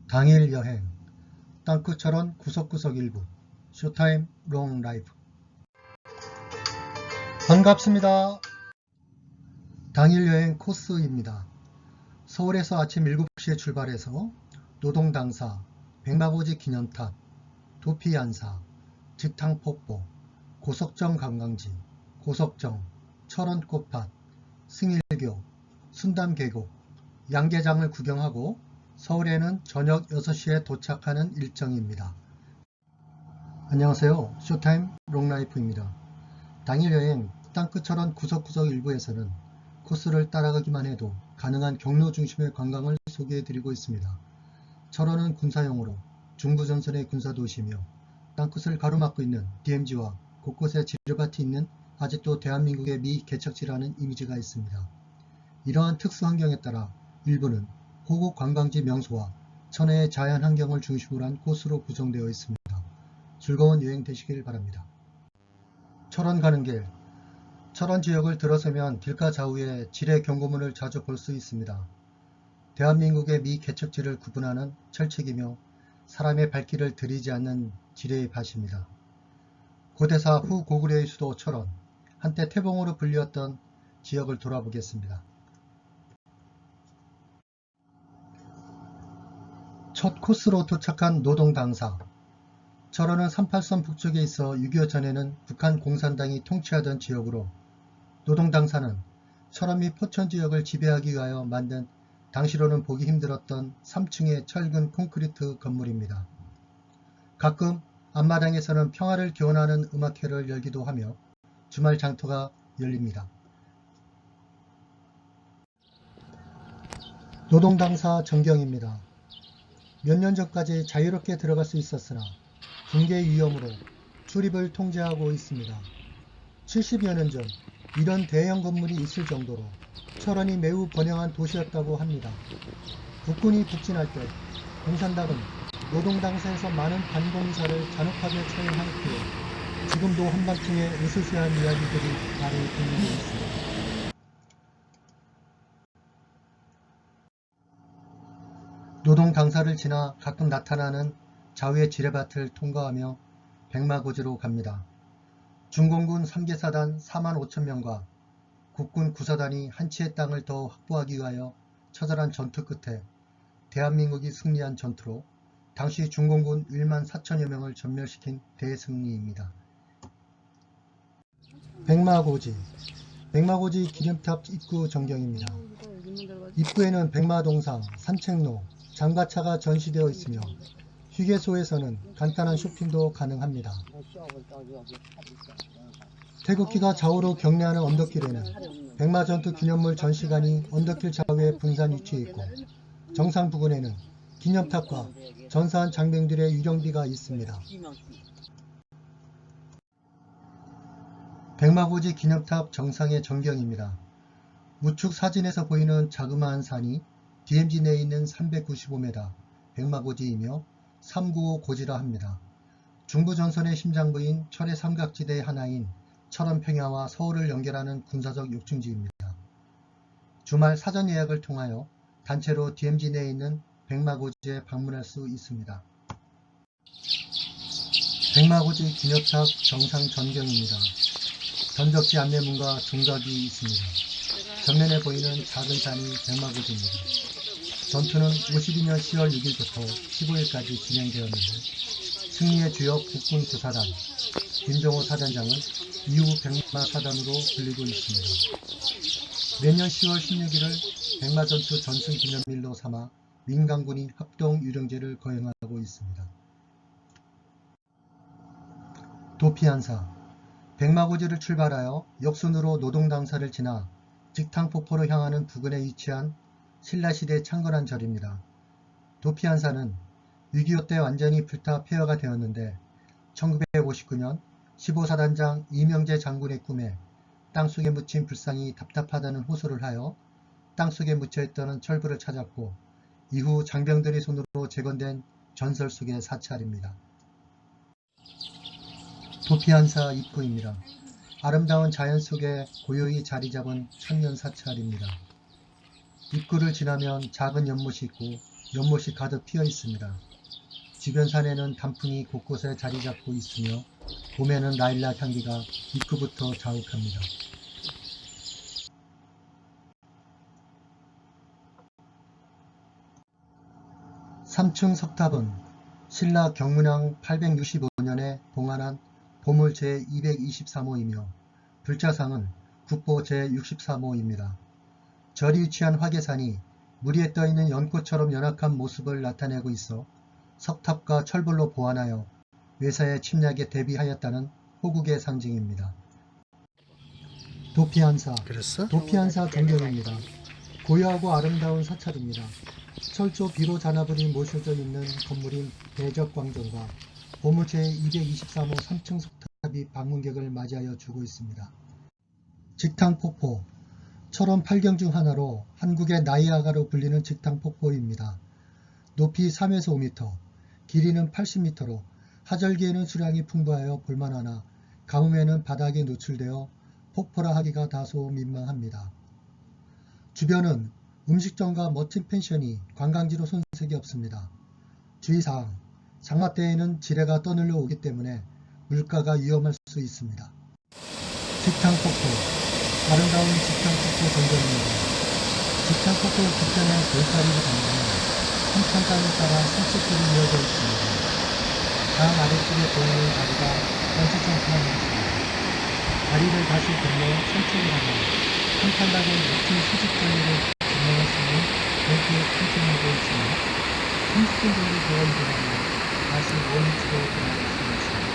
당일 여행, 땅끝처럼 구석구석 일부, 쇼타임 롱 라이프. 반갑습니다. 당일 여행 코스입니다. 서울에서 아침 7시에 출발해서 노동당사, 백마고지 기념탑, 도피안사, 직탕폭포, 고석정 관광지, 고석정, 철원꽃밭, 승일교, 순담계곡, 양계장을 구경하고 서울에는 저녁 6시에 도착하는 일정입니다. 안녕하세요. 쇼타임 롱라이프입니다. 당일 여행 땅끝처럼 구석구석 일부에서는 코스를 따라가기만 해도 가능한 경로 중심의 관광을 소개해드리고 있습니다. 철원은 군사용어로 중부전선의 군사도시이며 땅끝을 가로막고 있는 DMZ와 곳곳에 지르밭이 있는 아직도 대한민국의 미 개척지라는 이미지가 있습니다. 이러한 특수 환경에 따라 일부는 호국 관광지 명소와 천혜의 자연 환경을 중심으로 한 코스로 구성되어 있습니다. 즐거운 여행 되시길 바랍니다. 철원 가는 길, 철원 지역을 들어서면 길가 좌우에 지뢰 경고문을 자주 볼 수 있습니다. 대한민국의 미 개척지를 구분하는 철책이며 사람의 발길을 들이지 않는 지뢰의 밭입니다. 고대사 후 고구려의 수도 철원, 한때 태봉으로 불리웠던 지역을 돌아보겠습니다. 첫 코스로 도착한 노동당사. 철원은 38선 북쪽에 있어 6.25 전에는 북한 공산당이 통치하던 지역으로 노동당사는 철원 및 포천 지역을 지배하기 위하여 만든 당시로는 보기 힘들었던 3층의 철근 콘크리트 건물입니다. 가끔 앞마당에서는 평화를 기원하는 음악회를 열기도 하며 주말 장터가 열립니다. 노동당사 전경입니다. 몇 년 전까지 자유롭게 들어갈 수 있었으나 붕괴 위험으로 출입을 통제하고 있습니다. 70여 년 전 이런 대형 건물이 있을 정도로 철원이 매우 번영한 도시였다고 합니다. 국군이 북진할 때 공산당은 노동당사에서 많은 반공사를 잔혹하게 처형하였기에 지금도 한밤중에 으스스한 이야기들이 나를 들리고 있습니다. 노동당사를 지나 가끔 나타나는 좌우의 지뢰밭을 통과하며 백마고지로 갑니다. 중공군 3개사단 45,000명과 국군 9사단이 한치의 땅을 더 확보하기 위하여 처절한 전투 끝에 대한민국이 승리한 전투로 당시 중공군 14,000여 명을 전멸시킨 대승리입니다. 백마고지, 백마고지 기념탑 입구 전경입니다. 입구에는 백마동상, 산책로, 장가차가 전시되어 있으며 휴게소에서는 간단한 쇼핑도 가능합니다. 태극기가 좌우로 경례하는 언덕길에는 백마전투 기념물 전시관이 언덕길 좌우에 분산 위치해 있고 정상 부근에는 기념탑과 전사한 장병들의 유령비가 있습니다. 백마고지 기념탑 정상의 전경입니다. 우측 사진에서 보이는 자그마한 산이 DMZ 내에 있는 395m 백마고지이며 395 고지라 합니다. 중부전선의 심장부인 철의 삼각지대의 하나인 철원평야와 서울을 연결하는 군사적 요충지입니다. 주말 사전 예약을 통하여 단체로 DMZ 내에 있는 백마고지에 방문할 수 있습니다. 백마고지 기념탑 정상 전경입니다. 전적지 안내문과 종각이 있습니다. 전면에 보이는 작은 산이 백마고지입니다. 전투는 52년 10월 6일부터 15일까지 진행되었는데 승리의 주역 국군 9사단, 김정호 사단장은 이후 백마사단으로 불리고 있습니다. 매년 10월 16일을 백마전투 전승기념일로 삼아 민간군이 합동유령제를 거행하고 있습니다. 도피안사, 백마고지를 출발하여 역순으로 노동당사를 지나 직탕폭포로 향하는 부근에 위치한 신라시대 창건한 절입니다. 도피안사는 6.25 때 완전히 불타 폐허가 되었는데 1959년 15사단장 이명재 장군의 꿈에 땅속에 묻힌 불상이 답답하다는 호소를 하여 땅속에 묻혀있던 철부를 찾았고 이후 장병들의 손으로 재건된 전설 속의 사찰입니다. 도피안사 입구입니다. 아름다운 자연 속에 고요히 자리잡은 천년 사찰입니다. 입구를 지나면 작은 연못이 있고 연못이 가득 피어 있습니다. 주변 산에는 단풍이 곳곳에 자리 잡고 있으며 봄에는 라일락 향기가 입구부터 자욱합니다. 삼층 석탑은 신라 경문왕 865년에 봉안한 보물 제223호이며 불자상은 국보 제63호입니다. 절이 위치한 화계산이 물 위에 떠있는 연꽃처럼 연약한 모습을 나타내고 있어 석탑과 철불로 보완하여 외사의 침략에 대비하였다는 호국의 상징입니다. 도피한사, 도피한사 전경입니다. 고요하고 아름다운 사찰입니다. 철조 비로 잔화불이 모셔져 있는 건물인 대적광정과 보물 제223호 3층 석탑이 방문객을 맞이하여 주고 있습니다. 직탕폭포, 철원 8경 중 하나로 한국의 나이아가로 불리는 직탕폭포입니다. 높이 3에서 5m, 길이는 80m로 하절기에는 수량이 풍부하여 볼만하나 가뭄에는 바닥에 노출되어 폭포라 하기가 다소 민망합니다. 주변은 음식점과 멋진 펜션이 관광지로 손색이 없습니다. 주의사항, 장마 때에는 지뢰가 떠늘려 오기 때문에 물가가 위험할 수 있습니다. 직탕폭포, 아름다운 직탕폭포 전경입니다. 직탕폭포 뒤편에 돌다리를 건너면 한탄강을 따라 산책길이 이어져 있습니다. 강 아래쪽에 보이는 다리가 번지점프하는 곳입니다. 다리를 다시 건너 산책을 하면 한탄강의 멋진 수직거리를 증명할 수 있는 별도의 펜션이 있으며 30분 정도 더 이동하면 다시 원위치로 돌아갈 수 있습니다.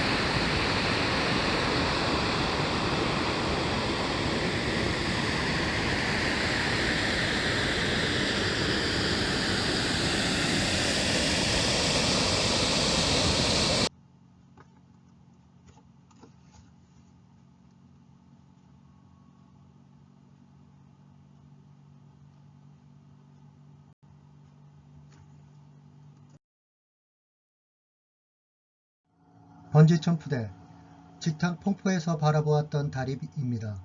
번지점프대, 직탕 폭포에서 바라보았던 다리입니다.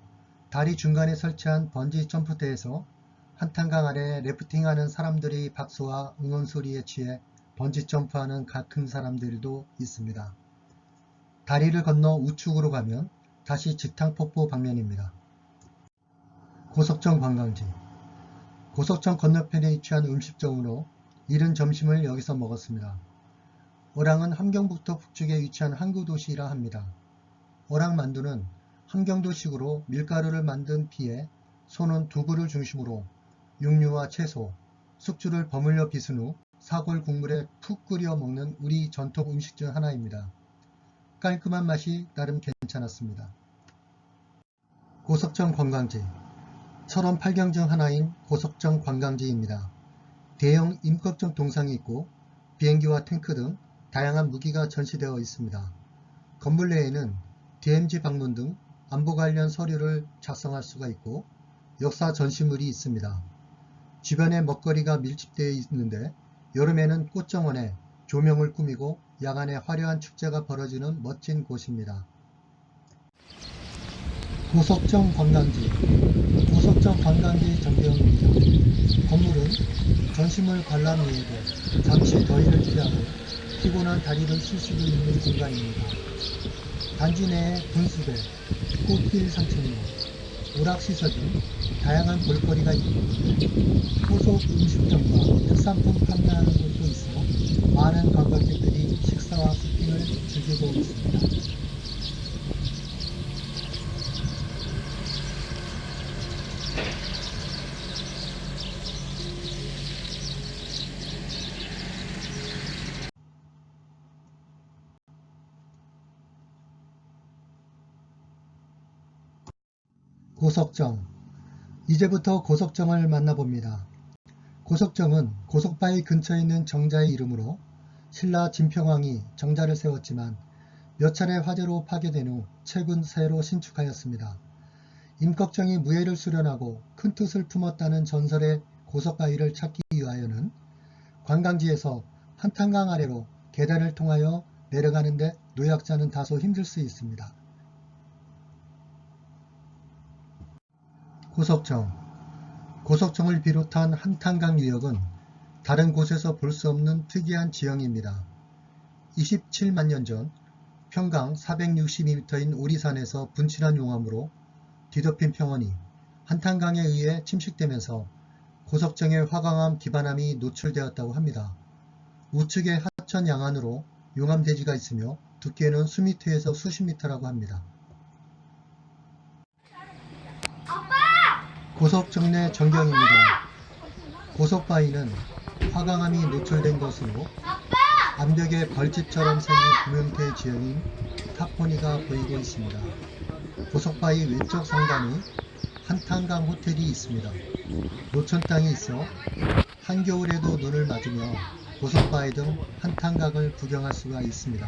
다리 중간에 설치한 번지점프대에서 한탄강 아래 래프팅하는 사람들이 박수와 응원소리에 취해 번지점프하는 같은 사람들도 있습니다. 다리를 건너 우측으로 가면 다시 직탕폭포 방면입니다. 고석정 관광지, 고석정 건너편에 위치한 음식점으로 이른 점심을 여기서 먹었습니다. 어랑은 함경북도 북쪽에 위치한 항구도시라 합니다. 어랑만두는 함경도식으로 밀가루를 만든 피에 소는 두부를 중심으로 육류와 채소, 숙주를 버물려 빚은 후 사골 국물에 푹 끓여 먹는 우리 전통 음식 중 하나입니다. 깔끔한 맛이 나름 괜찮았습니다. 고석정 관광지, 철원 8경 중 하나인 고석정 관광지입니다. 대형 임꺽정 동상이 있고 비행기와 탱크 등 다양한 무기가 전시되어 있습니다. 건물 내에는 DMZ 방문 등 안보 관련 서류를 작성할 수가 있고 역사 전시물이 있습니다. 주변에 먹거리가 밀집되어 있는데 여름에는 꽃정원에 조명을 꾸미고 야간에 화려한 축제가 벌어지는 멋진 곳입니다. 고석정 관광지, 고석정 관광지 전경입니다. 건물은 전시물 관람 이후에 잠시 더위를 피하고 피곤한 다리를 쉴 수도 있는 공간입니다. 단지 내에 분수대, 꽃길 산책로, 오락시설 등 다양한 볼거리가 있고 토속 음식점과 특산품 판매하는 곳도 있어 많은 관광객들이 식사와 쇼핑을 즐기고 있습니다. 고석정, 이제부터 고석정을 만나봅니다. 고석정은 고석바위 근처에 있는 정자의 이름으로 신라 진평왕이 정자를 세웠지만 몇 차례 화재로 파괴된 후 최근 새로 신축하였습니다. 임꺽정이 무예를 수련하고 큰 뜻을 품었다는 전설의 고석바위를 찾기 위하여는 관광지에서 한탄강 아래로 계단을 통하여 내려가는데 노약자는 다소 힘들 수 있습니다. 고석정, 고석정을 비롯한 한탄강 유역은 다른 곳에서 볼 수 없는 특이한 지형입니다. 27만 년 전 평강 462m인 오리산에서 분출한 용암으로 뒤덮인 평원이 한탄강에 의해 침식되면서 고석정의 화강암 기반암이 노출되었다고 합니다. 우측에 하천 양안으로 용암대지가 있으며 두께는 수미터에서 수십 미터라고 합니다. 고석정 내 전경입니다. 고석바위는 화강암이 노출된 것으로 암벽에 벌집처럼 생긴 구명태 지형인 타포니가 보이고 있습니다. 고석바위 왼쪽 상단에 한탄강 호텔이 있습니다. 노천 땅이 있어 한겨울에도 눈을 맞으며 고석바위 등 한탄강을 구경할 수가 있습니다.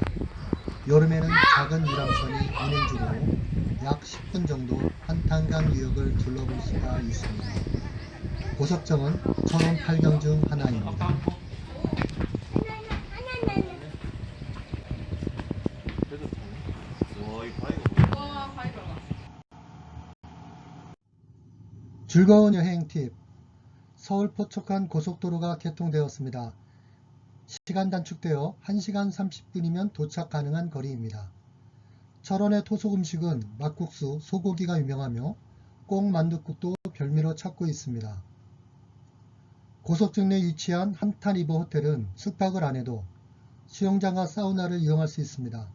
여름에는 작은 유람선이 운행 중으로 약 10분 정도 한탄강 유역을 둘러볼 수가 있습니다. 고석정은 천원 8경 중 하나입니다. 즐거운 여행 팁. 서울 포척한 고속도로가 개통되었습니다. 시간 단축되어 1시간 30분이면 도착 가능한 거리입니다. 철원의 토속 음식은 막국수, 소고기가 유명하며 꽁만둣국도 별미로 찾고 있습니다. 고석정 내 위치한 한탄리버 호텔은 숙박을 안해도 수영장과 사우나를 이용할 수 있습니다.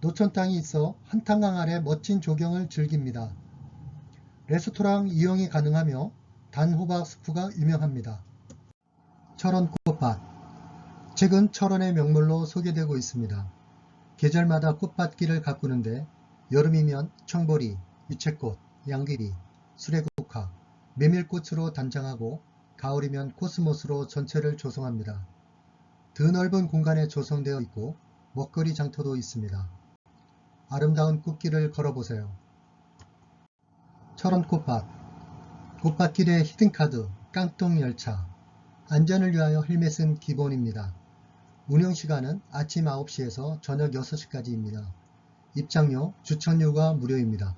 노천 땅이 있어 한탄강 아래 멋진 조경을 즐깁니다. 레스토랑 이용이 가능하며 단호박 스프가 유명합니다. 철원 꽃밭. 최근 철원의 명물로 소개되고 있습니다. 계절마다 꽃밭길을 가꾸는데 여름이면 청보리, 유채꽃, 양귀리, 수레국화, 메밀꽃으로 단장하고 가을이면 코스모스로 전체를 조성합니다. 드넓은 공간에 조성되어 있고 먹거리 장터도 있습니다. 아름다운 꽃길을 걸어보세요. 철원 꽃밭. 꽃밭길의 히든카드, 깡통열차. 안전을 위하여 헬멧은 기본입니다. 운영시간은 아침 9시에서 저녁 6시까지입니다. 입장료, 주천료가 무료입니다.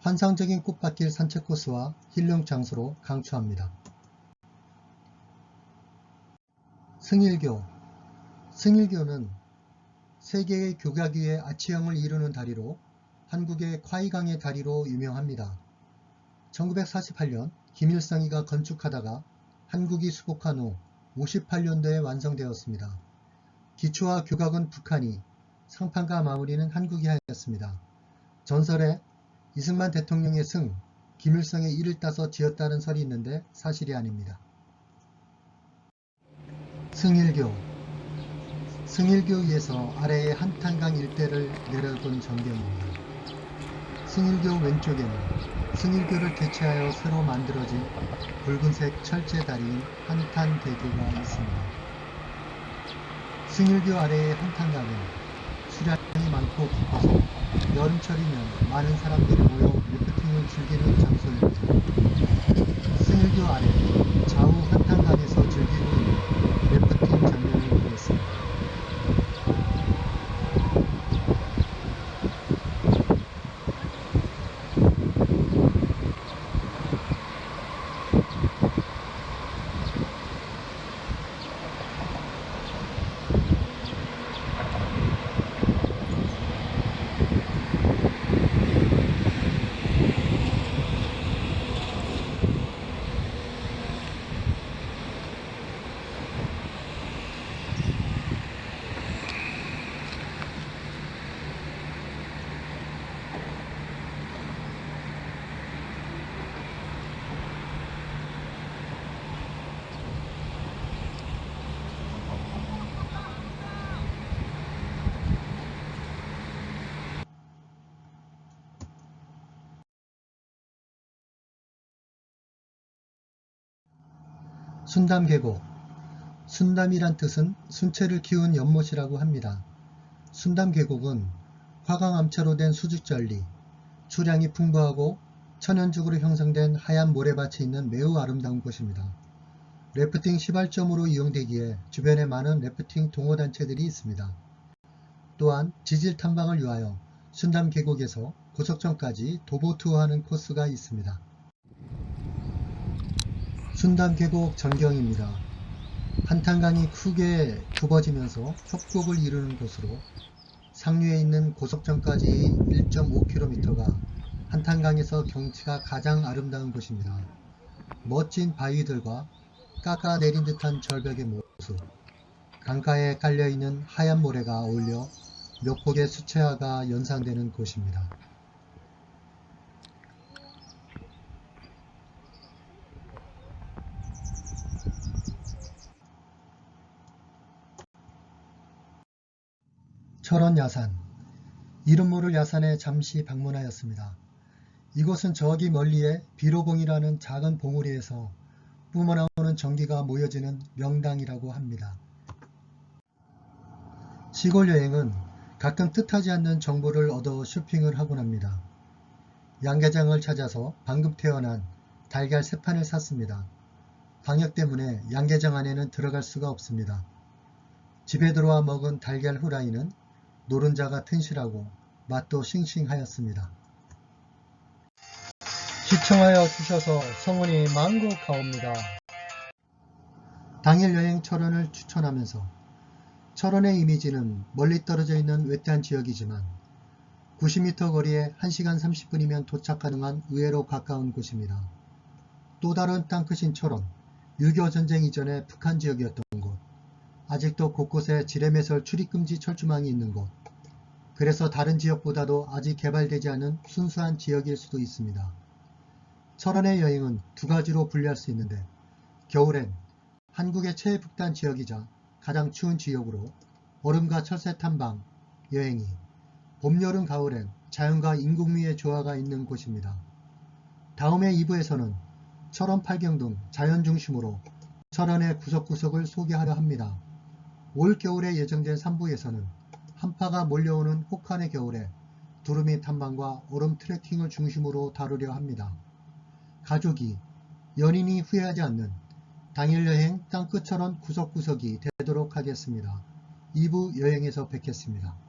환상적인 꽃밭길 산책 코스와 힐링 장소로 강추합니다. 승일교. 승일교는 세계의 교각 위에 아치형을 이루는 다리로 한국의 콰이강의 다리로 유명합니다. 1948년 김일성이가 건축하다가 한국이 수복한 후 58년도에 완성되었습니다. 기초와 교각은 북한이, 상판과 마무리는 한국이 하였습니다. 전설에 이승만 대통령의 승, 김일성의 이를 따서 지었다는 설이 있는데 사실이 아닙니다. 승일교. 승일교 위에서 아래의 한탄강 일대를 내려본 전경입니다. 승일교 왼쪽에는 승일교를 대체하여 새로 만들어진 붉은색 철제 다리인 한탄대교가 있습니다. 승일교 아래의 한탄강은 수량이 많고 깊어서 여름철이면 많은 사람들이 모여 래프팅을 즐기는 장소입니다. 승일교 아래 좌우 한탄강에서 즐기고 있는 래프팅 장면을 보겠습니다. 순담계곡. 순담이란 뜻은 순채를 키운 연못이라고 합니다. 순담계곡은 화강암차로 된 수직절리, 수량이 풍부하고 천연적으로 형성된 하얀 모래밭이 있는 매우 아름다운 곳입니다. 래프팅 시발점으로 이용되기에 주변에 많은 래프팅 동호단체들이 있습니다. 또한 지질 탐방을 위하여 순담계곡에서 고석정까지 도보 투어하는 코스가 있습니다. 순담계곡 전경입니다. 한탄강이 크게 굽어지면서 협곡을 이루는 곳으로 상류에 있는 고석정까지 1.5km가 한탄강에서 경치가 가장 아름다운 곳입니다. 멋진 바위들과 깎아내린 듯한 절벽의 모습, 강가에 깔려있는 하얀 모래가 어울려 몇 폭의 수채화가 연상되는 곳입니다. 철원 야산, 이름 모를 야산에 잠시 방문하였습니다. 이곳은 저기 멀리에 비로봉이라는 작은 봉우리에서 뿜어나오는 전기가 모여지는 명당이라고 합니다. 시골 여행은 가끔 뜻하지 않는 정보를 얻어 쇼핑을 하곤 합니다. 양계장을 찾아서 방금 태어난 달걀 3판을 샀습니다. 방역 때문에 양계장 안에는 들어갈 수가 없습니다. 집에 들어와 먹은 달걀 후라이는 노른자가 튼실하고 맛도 싱싱하였습니다. 시청하여 주셔서 성원이 만국하옵니다. 당일 여행 철원을 추천하면서 철원의 이미지는 멀리 떨어져 있는 외딴 지역이지만 90m 거리에 1시간 30분이면 도착 가능한 의외로 가까운 곳입니다. 또 다른 땅끝인 철원, 6.25 전쟁 이전의 북한 지역이었던 곳, 아직도 곳곳에 지뢰매설 출입금지 철조망이 있는 곳, 그래서 다른 지역보다도 아직 개발되지 않은 순수한 지역일 수도 있습니다. 철원의 여행은 두 가지로 분류할 수 있는데 겨울엔 한국의 최북단 지역이자 가장 추운 지역으로 얼음과 철새 탐방 여행이, 봄, 여름, 가을엔 자연과 인공미의 조화가 있는 곳입니다. 다음의 2부에서는 철원 팔경 등 자연 중심으로 철원의 구석구석을 소개하려 합니다. 올 겨울에 예정된 3부에서는 한파가 몰려오는 혹한의 겨울에 두루미 탐방과 얼음 트레킹을 중심으로 다루려 합니다. 가족이, 연인이 후회하지 않는 당일 여행 땅끝 철원 구석구석이 되도록 하겠습니다. 2부 여행에서 뵙겠습니다.